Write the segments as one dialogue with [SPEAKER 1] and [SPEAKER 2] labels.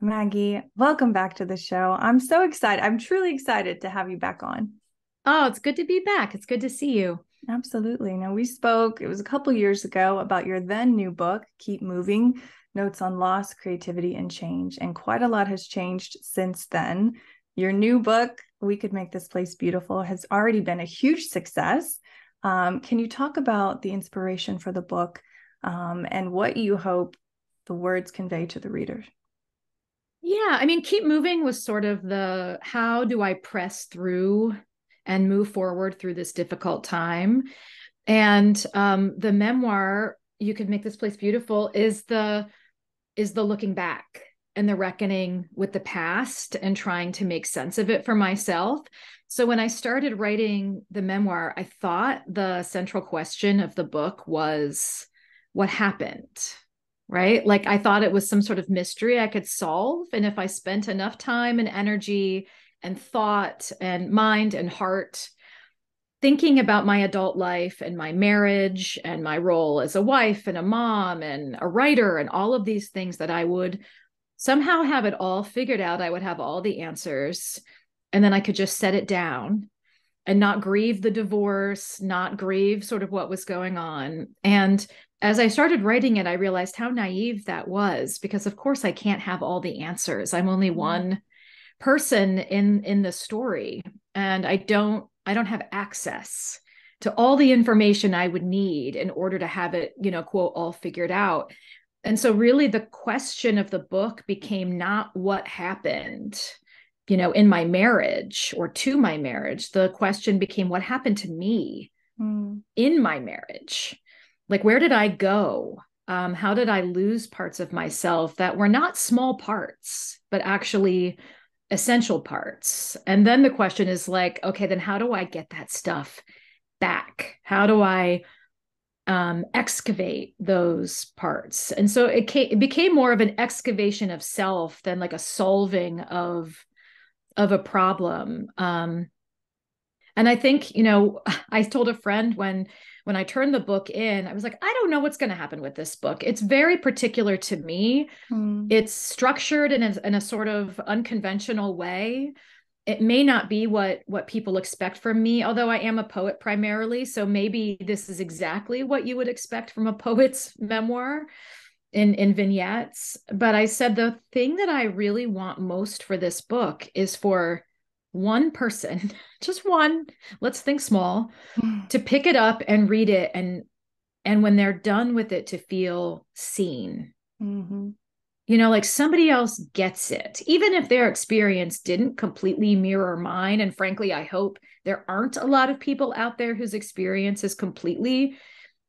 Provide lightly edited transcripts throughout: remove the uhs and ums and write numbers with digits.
[SPEAKER 1] Maggie, welcome back to the show. I'm so excited. I'm truly excited to have you back on.
[SPEAKER 2] Oh, it's good to be back. It's good to see you.
[SPEAKER 1] Absolutely. Now, we spoke, it was a couple years ago, about your then new book, Keep Moving, Notes on Loss, Creativity, and Change. And quite a lot has changed since then. Your new book, We Could Make This Place Beautiful, has already been a huge success. Can you talk about the inspiration for the book and what you hope the words convey to the readers?
[SPEAKER 2] Yeah, I mean, keep moving was sort of the how do I press through and move forward through this difficult time? And the memoir, You Could Make This Place Beautiful, is the looking back and the reckoning with the past and trying to make sense of it for myself. So when I started writing the memoir, I thought the central question of the book was what happened, right? Like I thought it was some sort of mystery I could solve. And if I spent enough time and energy and thought and mind and heart thinking about my adult life and my marriage and my role as a wife and a mom and a writer and all of these things, that I would somehow have it all figured out. I would have all the answers. And then I could just set it down and not grieve the divorce, not grieve sort of what was going on. And as I started writing it, I realized how naive that was, because of course I can't have all the answers. I'm only one person in the story, and I don't have access to all the information I would need in order to have it, quote, all figured out. And so really the question of the book became not what happened, in my marriage or to my marriage. The question became what happened to me
[SPEAKER 1] Mm.
[SPEAKER 2] in my marriage. Like, where did I go? How did I lose parts of myself that were not small parts, but actually essential parts? And then the question is like, okay, then how do I get that stuff back? How do I excavate those parts? And so it became more of an excavation of self than like a solving of a problem. And I think, I told a friend when I turned the book in, I was like, I don't know what's going to happen with this book. It's very particular to me.
[SPEAKER 1] Mm.
[SPEAKER 2] It's structured in a sort of unconventional way. It may not be what people expect from me, although I am a poet primarily. So maybe this is exactly what you would expect from a poet's memoir in vignettes. But I said the thing that I really want most for this book is for one person, just one, let's think small,
[SPEAKER 1] Mm.
[SPEAKER 2] to pick it up and read it, and when they're done with it, to feel seen.
[SPEAKER 1] Mhm.
[SPEAKER 2] Like somebody else gets it, even if their experience didn't completely mirror mine. And frankly, I hope there aren't a lot of people out there whose experiences completely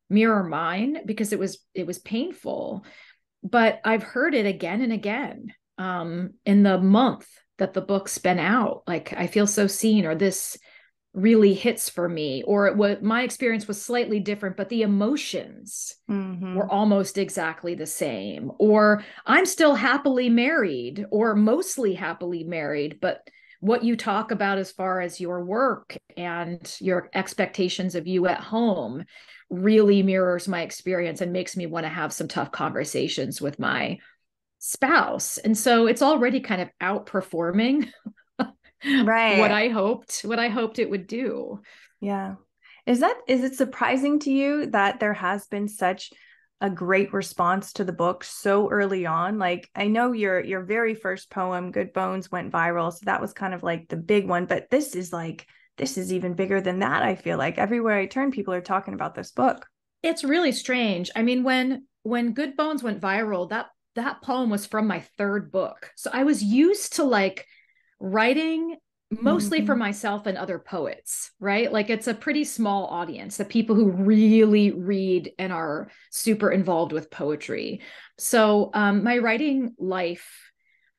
[SPEAKER 2] mirror mine, because it was painful. But I've heard it again and again in the month that the book's been out. Like, I feel so seen, or this really hits for me, or my experience was slightly different, but the emotions were
[SPEAKER 1] Mhm.
[SPEAKER 2] almost exactly the same, or I'm still happily married, or mostly happily married, but what you talk about as far as your work and your expectations of you at home really mirrors my experience and makes me want to have some tough conversations with my spouse. And so it's already kind of outperforming what
[SPEAKER 1] Right.
[SPEAKER 2] I hoped it would do.
[SPEAKER 1] Yeah. Is it surprising to you that there has been such a great response to the book so early on? Like, I know your very first poem, Good Bones, went viral, so that was kind of like the big one, but this is even bigger than that. I feel like everywhere I turn, people are talking about this book.
[SPEAKER 2] It's really strange. I mean, when Good Bones went viral, that poem was from my third book. So I was used to like writing mostly for
[SPEAKER 1] Mhm.
[SPEAKER 2] myself and other poets, right? Like it's a pretty small audience, the people who really read and are super involved with poetry. So my writing life,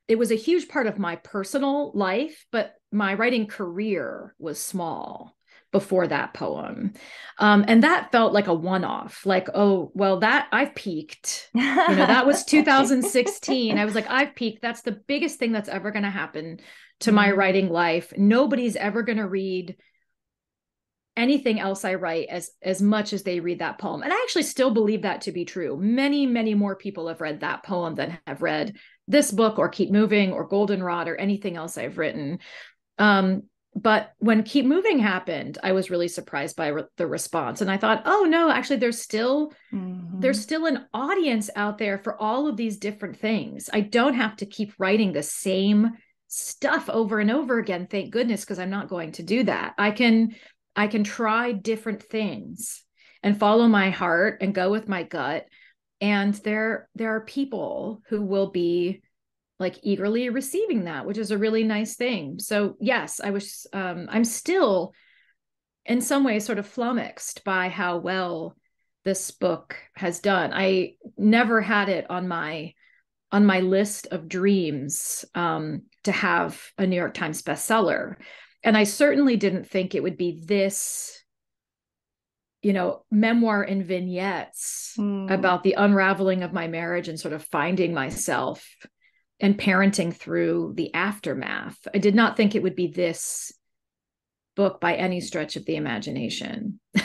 [SPEAKER 2] it was a huge part of my personal life, but my writing career was small before that poem. And that felt like a one off, like, oh, well, that I've peaked. That was 2016. I was like, I've peaked. That's the biggest thing that's ever going to happen to my
[SPEAKER 1] Mhm.
[SPEAKER 2] writing life. Nobody's ever going to read anything else I write as much as they read that poem. And I actually still believe that to be true. Many, many more people have read that poem than have read this book or Keep Moving or Goldenrod or anything else I've written. But when Keep Moving happened, I was really surprised by the response. And I thought, oh no, actually there's still an audience out there for all of these different things. I don't have to keep writing the same stuff over and over again. Thank goodness, because I'm not going to do that. I can try different things and follow my heart and go with my gut. And there are people who will be like eagerly receiving that, which is a really nice thing. So yes, I'm still in some ways sort of flummoxed by how well this book has done. I never had it on my list of dreams to have a New York Times bestseller. And I certainly didn't think it would be this, memoir in vignettes about the unraveling of my marriage and sort of finding myself and parenting through the aftermath. I did not think it would be this book by any stretch of the imagination.
[SPEAKER 1] Do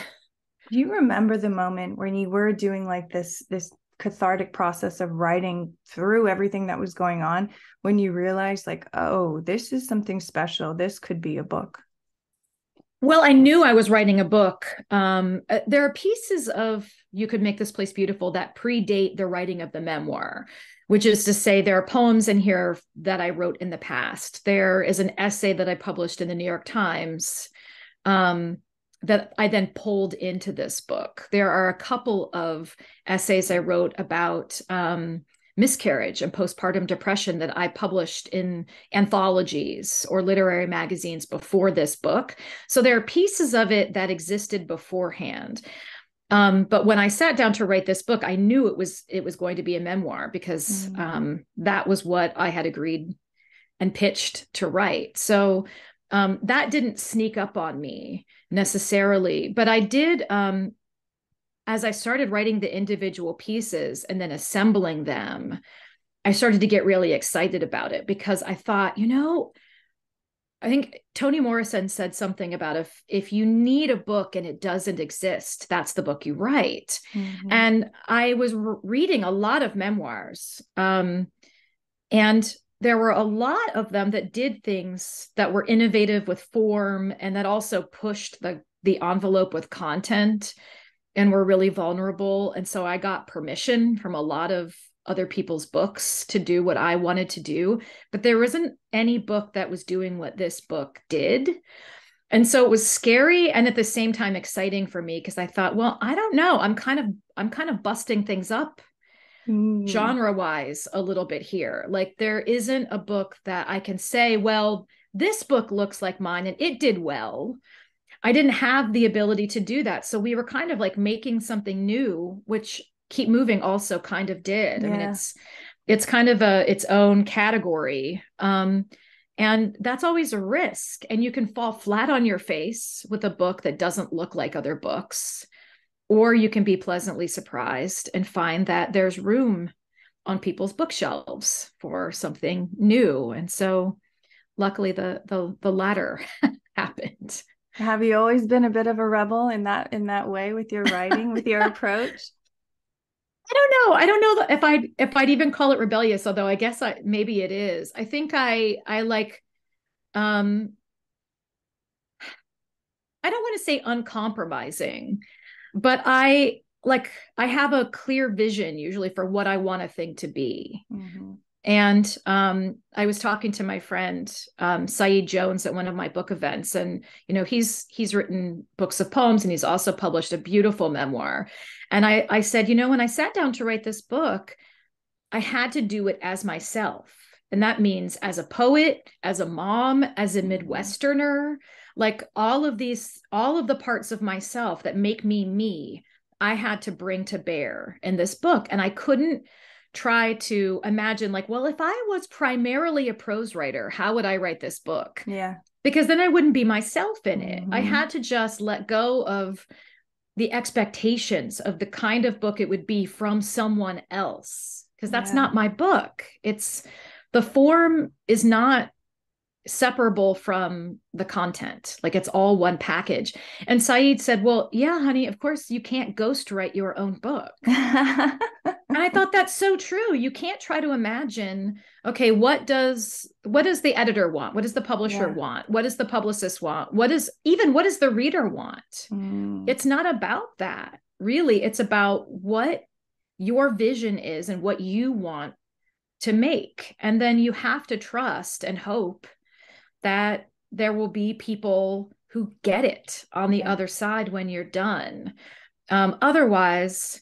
[SPEAKER 1] you remember the moment when you were doing like this cathartic process of writing through everything that was going on, when you realized like, oh, this is something special, this could be a book?
[SPEAKER 2] Well, I knew I was writing a book. There are pieces of You Could Make This Place Beautiful that predate the writing of the memoir, which is to say there are poems in here that I wrote in the past. There is an essay that I published in the New York Times that I then pulled into this book. There are a couple of essays I wrote about miscarriage and postpartum depression that I published in anthologies or literary magazines before this book. So there are pieces of it that existed beforehand. But when I sat down to write this book, I knew it was going to be a memoir because that was what I had agreed and pitched to write. So that didn't sneak up on me necessarily, but I did, as I started writing the individual pieces and then assembling them, I started to get really excited about it because I thought, I think Toni Morrison said something about if you need a book and it doesn't exist, that's the book you write. And I was reading a lot of memoirs, and there were a lot of them that did things that were innovative with form and that also pushed the envelope with content and were really vulnerable. And so I got permission from a lot of other people's books to do what I wanted to do, but there wasn't any book that was doing what this book did. And so it was scary and at the same time exciting for me because I thought, well, I don't know. I'm kind of busting things up genre-wise a little bit here. Like there isn't a book that I can say, well, this book looks like mine and it did well. I didn't have the ability to do that. So we were kind of like making something new, which Keep Moving also kind of did. I mean, it's kind of its own category. And that's always a risk. And you can fall flat on your face with a book that doesn't look like other books, or you can be pleasantly surprised and find that there's room on people's bookshelves for something new. And so luckily the latter happened.
[SPEAKER 1] Have you always been a bit of a rebel in that way with your writing, with your approach?
[SPEAKER 2] I don't know if I'd even call it rebellious, although I guess maybe it is. I think I like, I don't want to say uncompromising, but I have a clear vision usually for what I want a thing to be. And I was talking to my friend Saeed Jones at one of my book events, and he's written books of poems, and he's also published a beautiful memoir. And I said, when I sat down to write this book, I had to do it as myself, and that means as a poet, as a mom, as a Midwesterner, like all of the parts of myself that make me, I had to bring to bear in this book, and I couldn't try to imagine like, well, if I was primarily a prose writer, how would I write this book?
[SPEAKER 1] Yeah.
[SPEAKER 2] Because then I wouldn't be myself in it. I had to just let go of the expectations of the kind of book it would be from someone else, because that's not my book. The form is not separable from the content. Like it's all one package. And Saeed said, well, yeah, honey, of course you can't ghostwrite your own book. And I thought that's so true. You can't try to imagine, okay, what does the editor want? What does the publisher
[SPEAKER 1] Yeah.
[SPEAKER 2] want? What does the publicist want? What does the reader want?
[SPEAKER 1] Mm,
[SPEAKER 2] It's not about that. Really, it's about what your vision is and what you want to make. And then you have to trust and hope that there will be people who get it on the
[SPEAKER 1] yeah.
[SPEAKER 2] other side when you're done. Otherwise,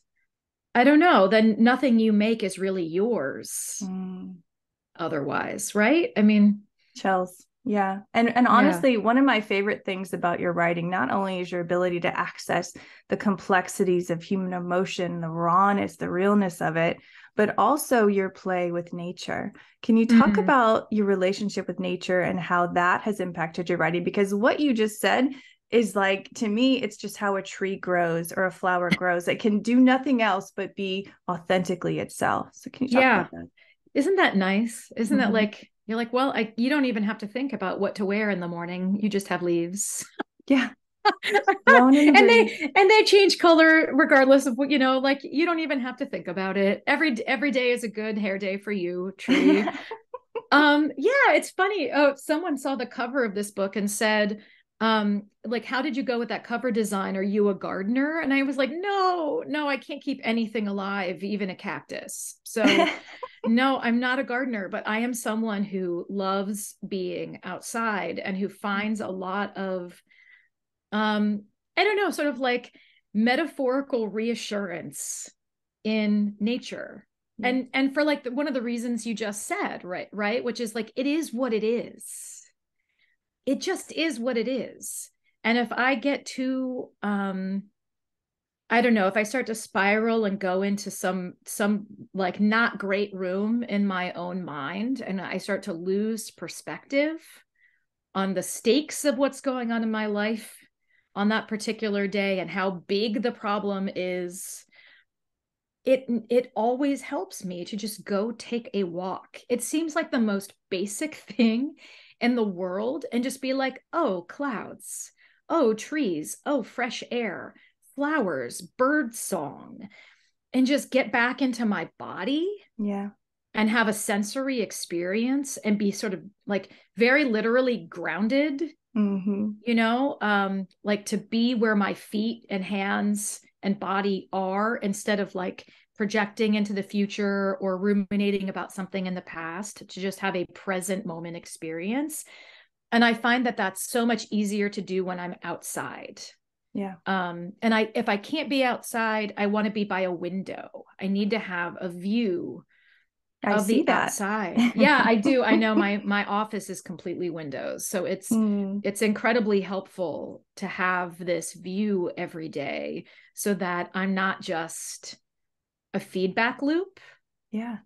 [SPEAKER 2] I don't know, then nothing you make is really yours
[SPEAKER 1] Mm.
[SPEAKER 2] otherwise, right? I mean,
[SPEAKER 1] Chills. Yeah. And
[SPEAKER 2] yeah.
[SPEAKER 1] honestly, one of my favorite things about your writing not only is your ability to access the complexities of human emotion, the rawness, the realness of it, but also your play with nature. Can you talk
[SPEAKER 2] Mm,
[SPEAKER 1] about your relationship with nature and how that has impacted your writing? Because what you just said is like, to me, it's just how a tree grows or a flower grows. It can do nothing else but be authentically itself. So can you talk
[SPEAKER 2] yeah.
[SPEAKER 1] about that?
[SPEAKER 2] Isn't that nice? Isn't that
[SPEAKER 1] Mhm.
[SPEAKER 2] like, you're like, well, you don't even have to think about what to wear in the morning. You just have leaves.
[SPEAKER 1] Yeah. Blowing in the
[SPEAKER 2] and
[SPEAKER 1] breeze.
[SPEAKER 2] they change color regardless of what, like you don't even have to think about it. Every day is a good hair day for you, tree. Yeah, it's funny. Someone saw the cover of this book and said, like, how did you go with that cover design? Are you a gardener? And I was like, no, I can't keep anything alive, even a cactus. So no, I'm not a gardener, but I am someone who loves being outside and who finds a lot of I don't know, sort of like metaphorical reassurance in nature.
[SPEAKER 1] Yeah.
[SPEAKER 2] And for like one of the reasons you just said, right, which is like it is what it is. It just is what it is. And if I get too I don't know, if I start to spiral and go into some like not great room in my own mind and I start to lose perspective on the stakes of what's going on in my life on that particular day and how big the problem is, it always helps me to just go take a walk. It seems like the most basic thing in the world, and just be like, oh, clouds, oh, trees, oh, fresh air, flowers, bird song, and just get back into my body
[SPEAKER 1] Yeah.
[SPEAKER 2] and have a sensory experience and be sort of like very literally grounded,
[SPEAKER 1] Mm-hmm.
[SPEAKER 2] like to be where my feet and hands and body are instead of like projecting into the future or ruminating about something in the past, to just have a present moment experience. And I find that that's so much easier to do when I'm outside.
[SPEAKER 1] Yeah.
[SPEAKER 2] And if I can't be outside, I want to be by a window. I need to have a view
[SPEAKER 1] I
[SPEAKER 2] of
[SPEAKER 1] see
[SPEAKER 2] the
[SPEAKER 1] that.
[SPEAKER 2] outside. Yeah, I do. I know my office is completely windows. So it's
[SPEAKER 1] Mm,
[SPEAKER 2] it's incredibly helpful to have this view every day so that I'm not just a feedback loop,
[SPEAKER 1] yeah.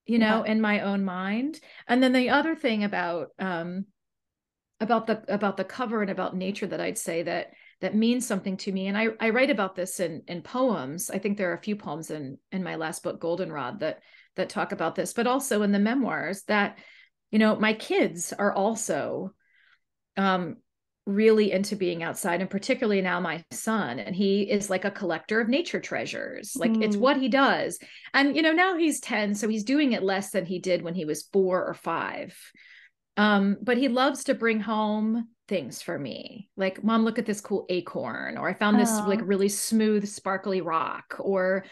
[SPEAKER 1] Yeah.
[SPEAKER 2] in my own mind. And then the other thing about the cover and about nature that I'd say that means something to me. And I write about this in poems. I think there are a few poems in my last book, Goldenrod, that talk about this, but also in the memoirs that, my kids are also um, really into being outside, and particularly now my son, and he is like a collector of nature treasures. Like it's
[SPEAKER 1] Mm,
[SPEAKER 2] what he does. And now he's 10, so he's doing it less than he did when he was 4 or 5. But he loves to bring home things for me. Like, Mom, look at this cool acorn, or I found this like
[SPEAKER 1] oh,
[SPEAKER 2] really smooth, sparkly rock, or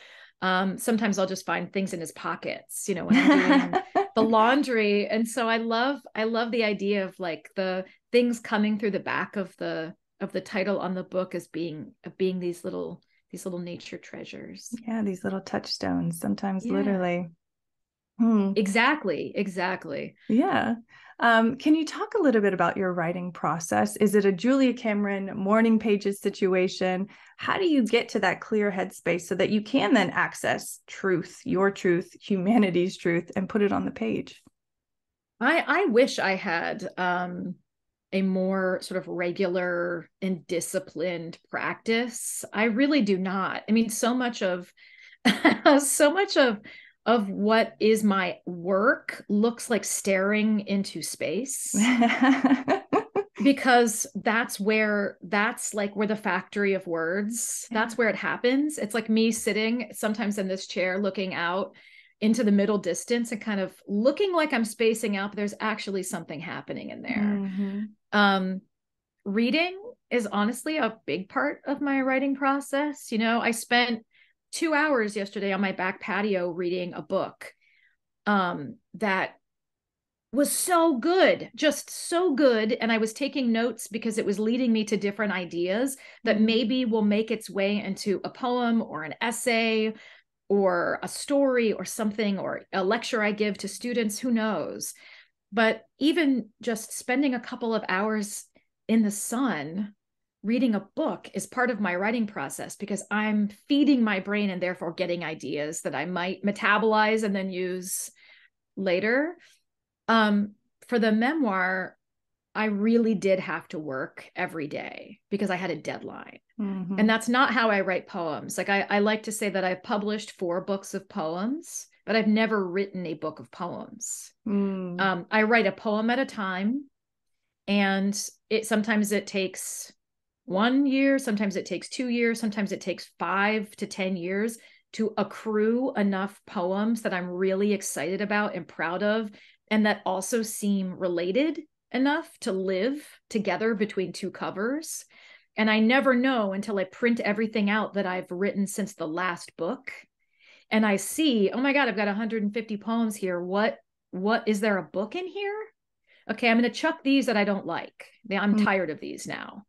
[SPEAKER 2] sometimes I'll just find things in his pockets, when I'm doing the laundry. And so I love the idea of like the things coming through the back of the title on the book as being these little nature treasures.
[SPEAKER 1] yeah, these little touchstones, sometimes
[SPEAKER 2] Yeah,
[SPEAKER 1] literally. Hmm.
[SPEAKER 2] exactly.
[SPEAKER 1] Yeah. Can you talk a little bit about your writing process? Is it a Julia Cameron morning pages situation? How do you get to that clear headspace so that you can then access truth, your truth, humanity's truth, and put it on the page?
[SPEAKER 2] I wish I had a more sort of regular and disciplined practice. I really do not. I mean, so much of so much of of what is my work looks like staring into space. Because that's like where the factory of words, that's where it happens. It's like me sitting sometimes in this chair looking out into the middle distance and kind of looking like I'm spacing out, but there's actually something happening in there. Mm-hmm. Reading is honestly a big part of my writing process. I spent 2 hours yesterday on my back patio reading a book that was so good, just so good. And I was taking notes because it was leading me to different ideas that maybe will make its way into a poem or an essay or a story or something, or a lecture I give to students, who knows. But even just spending a couple of hours in the sun reading a book is part of my writing process, because I'm feeding my brain and therefore getting ideas that I might metabolize and then use later. For the memoir, I really did have to work every day because I had a deadline. Mm-hmm. And that's not how I write poems. Like I like to say that I've published 4 books of poems, but I've never written a book of poems. I write a poem at a time, and sometimes it takes 1 year, sometimes it takes 2 years, sometimes it takes 5 to 10 years to accrue enough poems that I'm really excited about and proud of, and that also seem related enough to live together between 2 covers. And I never know until I print everything out that I've written since the last book. And I see, oh my God, I've got 150 poems here. What is there a book in here? Okay, I'm going to chuck these that I don't like. I'm tired of these now.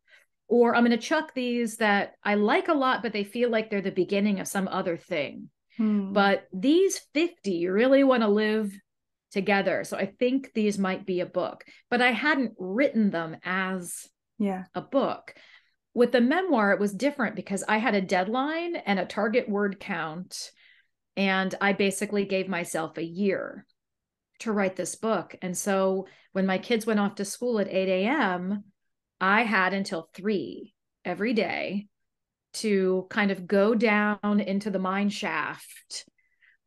[SPEAKER 2] Or I'm going to chuck these that I like a lot, but they feel like they're the beginning of some other thing. But these 50 you really want to live together. So I think these might be a book, but I hadn't written them as a book. With the memoir, it was different because I had a deadline and a target word count. And I basically gave myself a year to write this book. And so when my kids went off to school at 8 a.m., I had until 3 every day to kind of go down into the mine shaft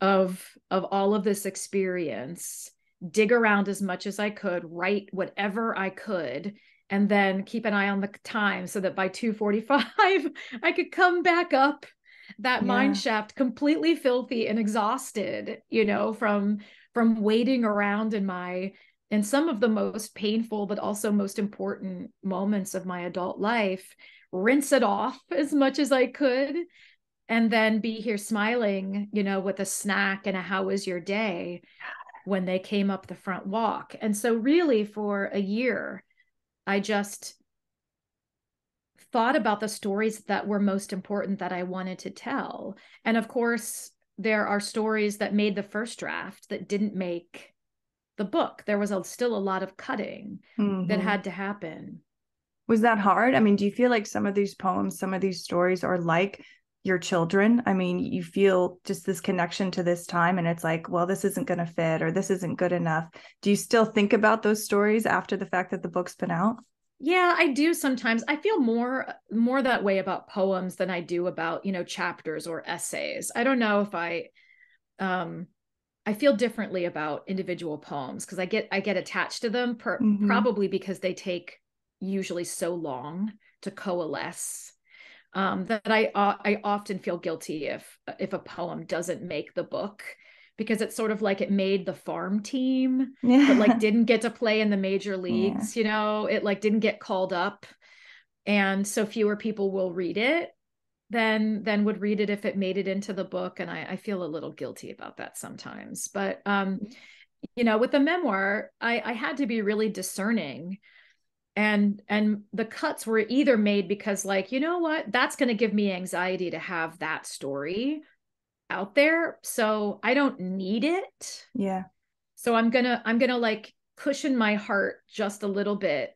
[SPEAKER 2] of all of this experience, dig around as much as I could, write whatever I could, and then keep an eye on the time so that by 2:45 I could come back up that mine shaft completely filthy and exhausted, from waiting around in some of the most painful but also most important moments of my adult life, rinse it off as much as I could, and then be here smiling, with a snack and a how was your day when they came up the front walk. And so really for a year, I just thought about the stories that were most important that I wanted to tell. And of course, there are stories that made the first draft that didn't make the book. There was still a lot of cutting that had to happen.
[SPEAKER 1] Was that hard? I mean, do you feel like some of these poems, some of these stories are like your children? I mean, you feel just this connection to this time, and it's like, well, this isn't going to fit, or this isn't good enough. Do you still think about those stories after the fact that the book's been out?
[SPEAKER 2] Yeah, I do sometimes. I feel more that way about poems than I do about, chapters or essays. I don't know if I feel differently about individual poems because I get attached to them probably because they take usually so long to coalesce. That I often feel guilty if a poem doesn't make the book, because it's sort of like it made the farm team, but like didn't get to play in the major leagues. It like didn't get called up, and so fewer people will read it than would read it if it made it into the book. And I feel a little guilty about that sometimes. But with the memoir, I had to be really discerning. And the cuts were either made because, like, you know what, that's going to give me anxiety to have that story out there, so I don't need it. So I'm gonna like cushion my heart just a little bit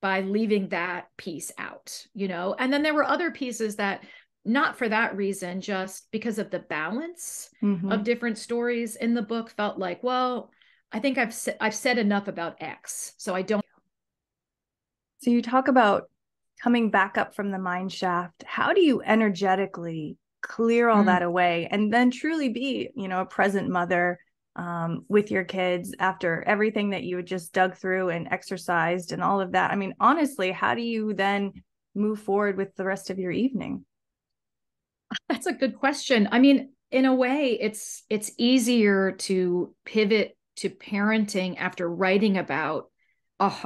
[SPEAKER 2] by leaving that piece out, and then there were other pieces that, not for that reason, just because of the balance of different stories in the book, felt like, well, I think I've said enough about X, so I don't.
[SPEAKER 1] So you talk about coming back up from the mine shaft. How do you energetically clear all that away, and then truly be, a present mother with your kids after everything that you had just dug through and exercised and all of that. I mean, honestly, how do you then move forward with the rest of your evening?
[SPEAKER 2] That's a good question. I mean, in a way, it's easier to pivot to parenting after writing about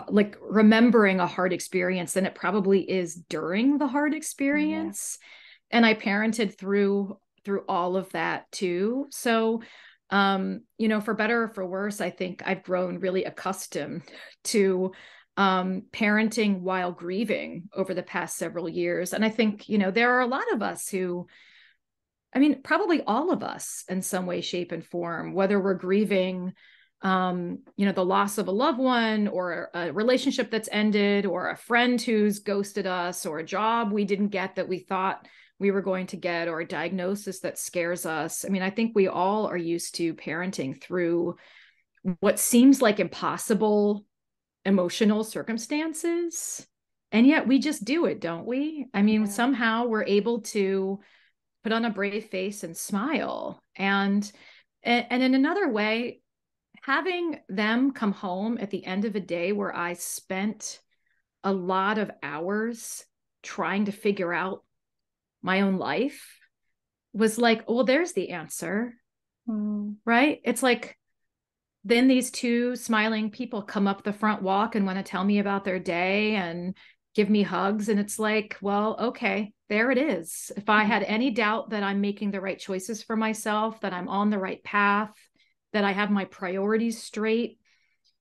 [SPEAKER 2] like remembering a hard experience than it probably is during the hard experience. Yeah. And I parented through all of that too. So for better or for worse, I think I've grown really accustomed to parenting while grieving over the past several years. And I think, there are a lot of us who, I mean, probably all of us in some way, shape, and form, whether we're grieving, the loss of a loved one, or a relationship that's ended, or a friend who's ghosted us, or a job we didn't get that we thought we were going to get, or a diagnosis that scares us. I mean, I think we all are used to parenting through what seems like impossible emotional circumstances. And yet we just do it, don't we? I mean, somehow we're able to put on a brave face and smile. And in another way, having them come home at the end of a day where I spent a lot of hours trying to figure out my own life was like, well, there's the answer, right? It's like, then these two smiling people come up the front walk and want to tell me about their day and give me hugs. And it's like, well, okay, there it is. If I had any doubt that I'm making the right choices for myself, that I'm on the right path, that I have my priorities straight,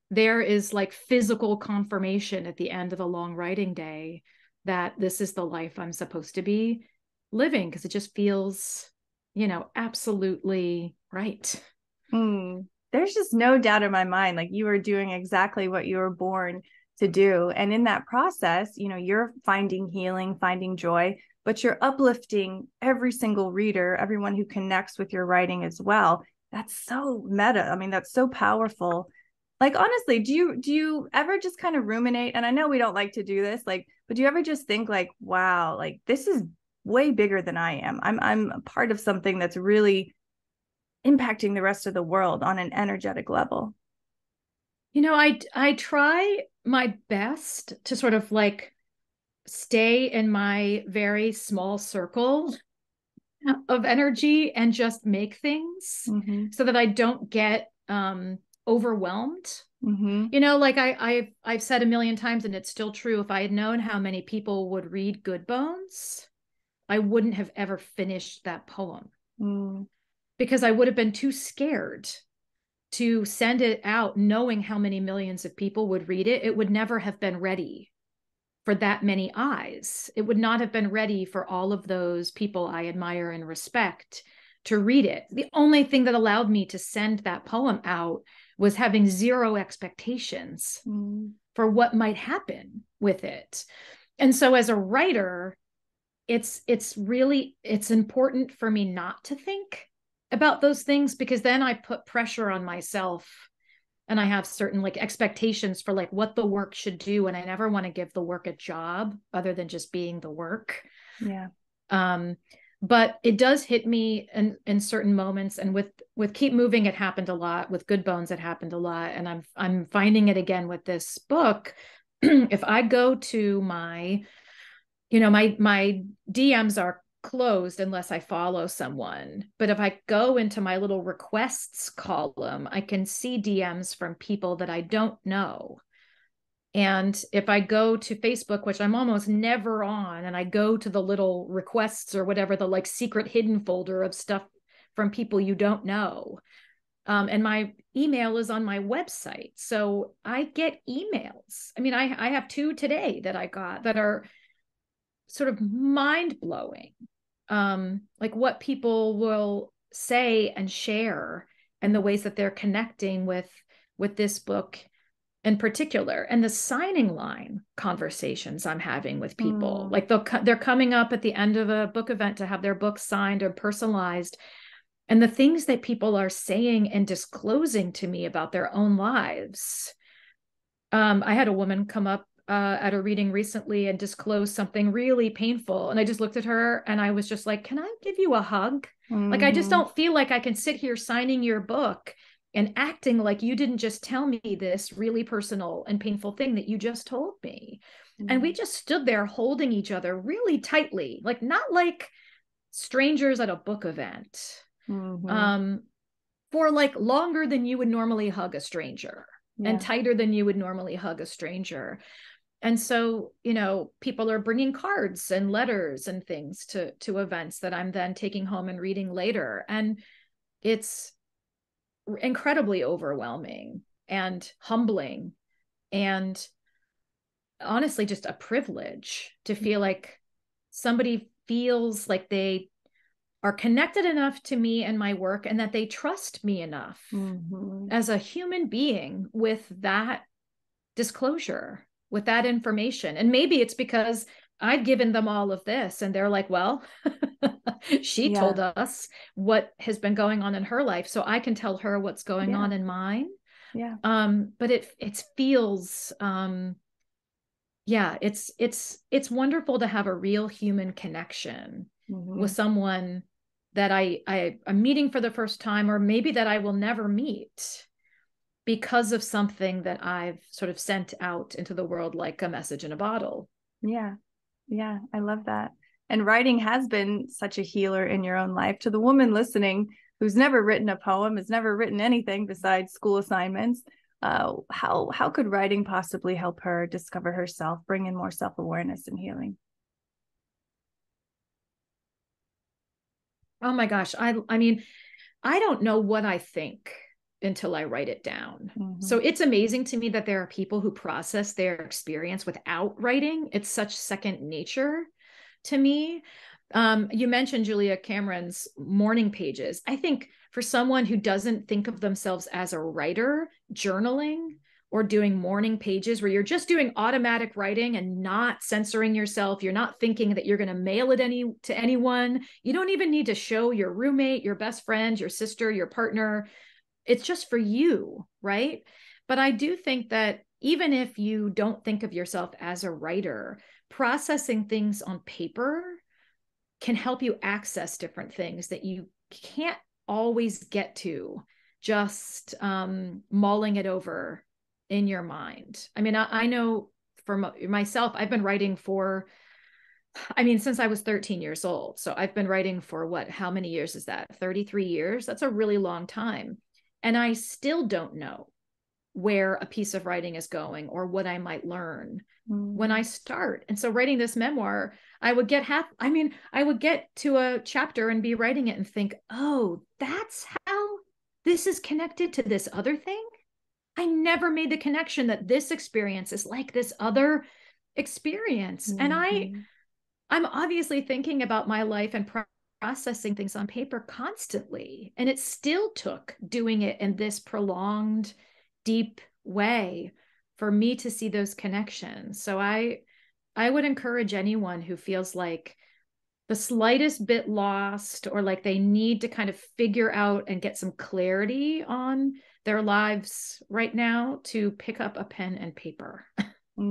[SPEAKER 2] there is like physical confirmation at the end of a long writing day that this is the life I'm supposed to be living, because it just feels, absolutely right.
[SPEAKER 1] There's just no doubt in my mind, like you are doing exactly what you were born to do. And in that process, you're finding healing, finding joy, but you're uplifting every single reader, everyone who connects with your writing as well. That's so meta. I mean, that's so powerful. Like, honestly, do you ever just kind of ruminate? And I know we don't like to do this, like, but do you ever just think like, wow, like this is way bigger than I am. I'm a part of something that's really impacting the rest of the world on an energetic level.
[SPEAKER 2] I try my best to sort of like stay in my very small circle of energy and just make things so that I don't get overwhelmed. Like I've said a million times, and it's still true, if I had known how many people would read Good Bones, I wouldn't have ever finished that poem because I would have been too scared to send it out knowing how many millions of people would read it. It would never have been ready for that many eyes. It would not have been ready for all of those people I admire and respect to read it. The only thing that allowed me to send that poem out was having zero expectations for what might happen with it. And so as a writer, it's important for me not to think about those things, because then I put pressure on myself and I have certain like expectations for like what the work should do. And I never want to give the work a job other than just being the work.
[SPEAKER 1] Yeah.
[SPEAKER 2] But it does hit me in certain moments. And with Keep Moving, it happened a lot. With Good Bones, it happened a lot. And I'm finding it again with this book. If I go to my DMs are closed unless I follow someone. But if I go into my little requests column, I can see DMs from people that I don't know. And if I go to Facebook, which I'm almost never on, and I go to the little requests or whatever, the like secret hidden folder of stuff from people you don't know. And my email is on my website. So I get emails. I mean, I have 2 today that I got that are sort of mind-blowing, like what people will say and share and the ways that they're connecting with this book in particular, and the signing line conversations I'm having with people. Like they're coming up at the end of a book event to have their book signed or personalized, and the things that people are saying and disclosing to me about their own lives. I had a woman come up at a reading recently and disclosed something really painful. And I just looked at her and I was just like, can I give you a hug? Like, I just don't feel like I can sit here signing your book and acting like you didn't just tell me this really personal and painful thing that you just told me. And we just stood there holding each other really tightly, like not like strangers at a book event, for like longer than you would normally hug a stranger and tighter than you would normally hug a stranger. And so, you know, people are bringing cards and letters and things to events that I'm then taking home and reading later. And it's incredibly overwhelming and humbling and honestly just a privilege to feel like somebody feels like they are connected enough to me and my work and that they trust me enough as a human being with that disclosure, with that information. And maybe it's because I've given them all of this and they're like, well, she told us what has been going on in her life, so I can tell her what's going on in mine. But it feels it's wonderful to have a real human connection with someone that I'm meeting for the first time, or maybe that I will never meet, because of something that I've sort of sent out into the world like a message in a bottle.
[SPEAKER 1] Yeah. I love that. And writing has been such a healer in your own life. To the woman listening who's never written a poem, has never written anything besides school assignments, how could writing possibly help her discover herself, bring in more self-awareness and healing?
[SPEAKER 2] Oh my gosh. I mean, I don't know what I think until I write it down. So it's amazing to me that there are people who process their experience without writing. It's such second nature to me. You mentioned Julia Cameron's morning pages. I think for someone who doesn't think of themselves as a writer, journaling or doing morning pages where you're just doing automatic writing and not censoring yourself, you're not thinking that you're going to mail it to anyone. You don't even need to show your roommate, your best friend, your sister, your partner. It's just for you, right? But I do think that even if you don't think of yourself as a writer, processing things on paper can help you access different things that you can't always get to just mulling it over in your mind. I mean, I know for myself, I've been writing since I was 13 years old. So I've been writing for how many years is that? 33 years. That's a really long time. And I still don't know where a piece of writing is going or what I might learn when I start. And so writing this memoir, I would get to a chapter and be writing it and think, oh, that's how this is connected to this other thing. I never made the connection that this experience is like this other experience. And I'm obviously thinking about my life and processing things on paper constantly. And it still took doing it in this prolonged, deep way for me to see those connections. So I would encourage anyone who feels like the slightest bit lost or like they need to kind of figure out and get some clarity on their lives right now to pick up a pen and paper.
[SPEAKER 1] I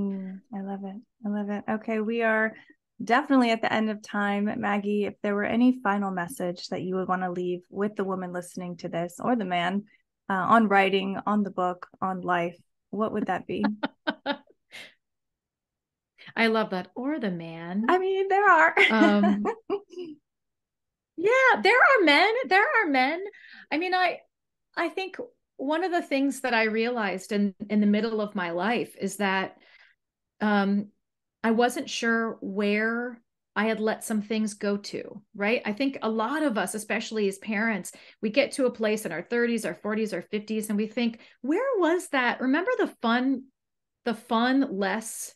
[SPEAKER 1] love it. Okay, we are definitely at the end of time. Maggie, if there were any final message that you would want to leave with the woman listening to this, or the man, on writing, on the book, on life, what would that be?
[SPEAKER 2] I love that. Or the man.
[SPEAKER 1] I mean, there are.
[SPEAKER 2] Yeah, there are men. I mean, I think one of the things that I realized in the middle of my life is that I wasn't sure where I had let some things go to, right? I think a lot of us, especially as parents, we get to a place in our 30s, our 40s, our 50s, and we think, where was that? Remember the fun, less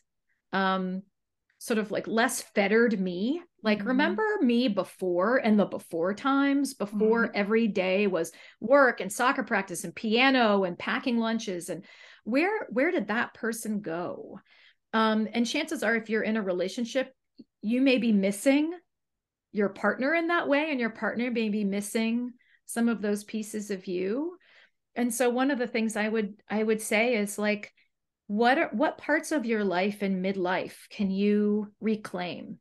[SPEAKER 2] sort of like less fettered me? Like, remember me before, and the before times, before every day was work and soccer practice and piano and packing lunches, and where did that person go? And chances are, if you're in a relationship, you may be missing your partner in that way, and your partner may be missing some of those pieces of you. And so one of the things I would say is like, what parts of your life in midlife can you reclaim?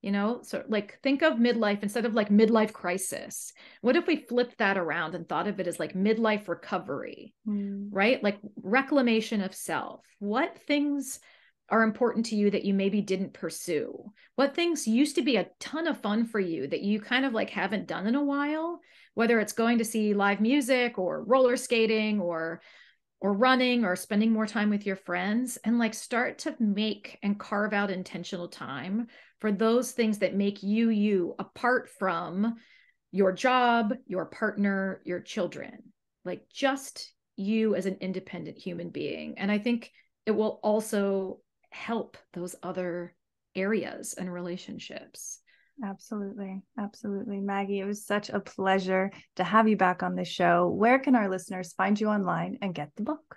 [SPEAKER 2] You know, so like think of midlife instead of like midlife crisis. What if we flipped that around and thought of it as like midlife recovery, right? Like reclamation of self. What things are important to you that you maybe didn't pursue? What things used to be a ton of fun for you that you kind of like haven't done in a while, whether it's going to see live music or roller skating or running or spending more time with your friends, and like start to make and carve out intentional time for those things that make you you apart from your job, your partner, your children, like just you as an independent human being. And I think it will also help those other areas and relationships.
[SPEAKER 1] Absolutely. Absolutely. Maggie, it was such a pleasure to have you back on the show. Where can our listeners find you online and get the book?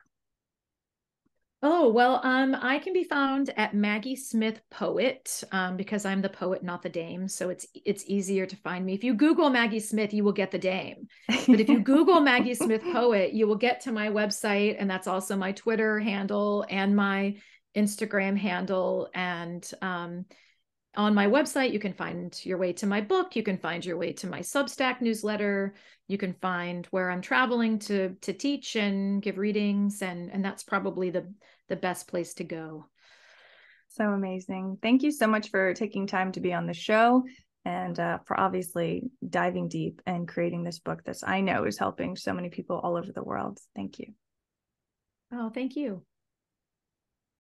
[SPEAKER 2] Oh, well, I can be found at Maggie Smith Poet, because I'm the poet, not the dame. So it's easier to find me. If you Google Maggie Smith, you will get the dame. But if you Google Maggie Smith Poet, you will get to my website, and that's also my Twitter handle and my Instagram handle. And on my website, you can find your way to my book. You can find your way to my Substack newsletter. You can find where I'm traveling to teach and give readings, and that's probably the best place to go.
[SPEAKER 1] So amazing. Thank you so much for taking time to be on the show, and for obviously diving deep and creating this book that I know is helping so many people all over the world. Thank you.
[SPEAKER 2] Oh, thank you.